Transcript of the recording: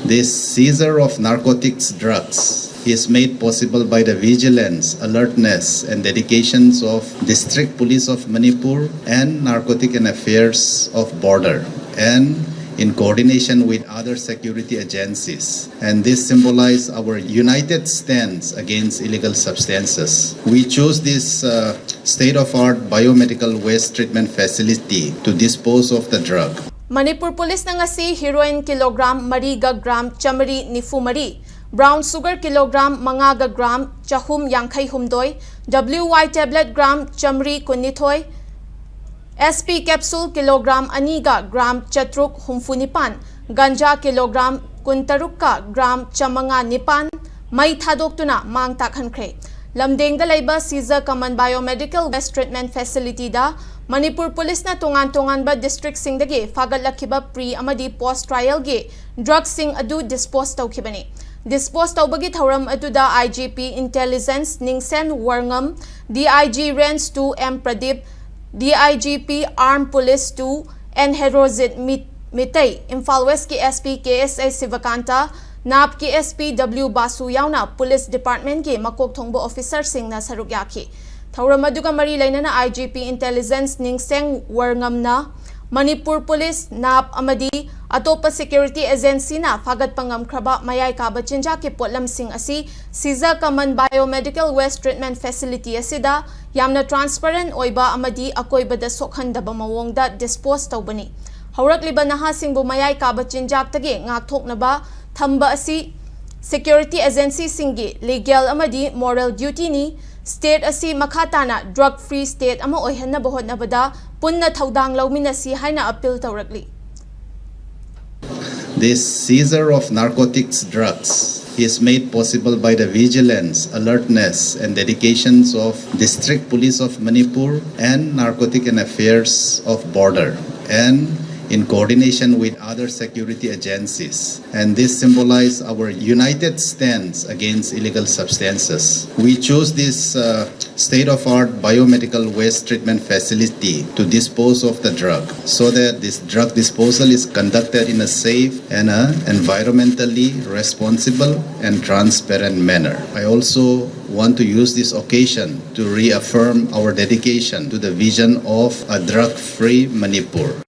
This seizure of narcotics drugs is made possible by the vigilance, alertness, and dedications of District Police of Manipur and Narcotic and Affairs of Border, and in coordination with other security agencies. And this symbolizes our united stance against illegal substances. We choose this state-of-art biomedical waste treatment facility to dispose of the drug. Manipur Police na ngasi heroin kilogram 4 gram 194, brown sugar kilogram 5 gram 152, WY tablet gram 119, SP capsule kilogram 2 gram 459, ganja kilogram 13 gram 109, mai thadoktuna mang takhankre. Lamdeng da laiba Caesar Common Biomedical Waste Treatment Facility da Manipur Police na tungan ba district sing dagi fagatlakiba pre amadi post trial ge drugs sing adu dispose tawkibani. Dispose tawbagi thauram adu da IGP Intelligence Ningsen Warngam, DIG Range 2 M Pradeep, DIGP Armed Police 2 and Herozit Mitay, Imphal West ki SP KSA Sivakanta, NAP ki SP W Basu yauna Police Department ki makok thongbo officer sing na saruk yaki. Thauram aduga mari laina na IGP Intelligence Ningseng Warngam na Manipur Police, NAP amadi atopa security agency na fagat pangamkraba mayay kaba chinja ki potlam sing asi Caesar Common Biomedical Waste Treatment Facility asida yamna transparent oiba amadi akoiba da sokhandaba mawongda dispose tawbani. Haurakliba naha singbu mayay kaba chinjak tagi ngakthoknaba thamba asi security agency singi legal amadi moral duty ni state asi makhatana drug free state ama oihanna bohotnabada punna thaudang lawminasi haina appeal tawrakli. This seizure of narcotics drugs is made possible by the vigilance, alertness, and dedications of District Police of Manipur and Narcotic and Affairs of Border, and in coordination with other security agencies. And this symbolizes our united stance against illegal substances. We choose this state-of-art biomedical waste treatment facility to dispose of the drug, so that this drug disposal is conducted in a safe and environmentally responsible and transparent manner. I also want to use this occasion to reaffirm our dedication to the vision of a drug-free Manipur.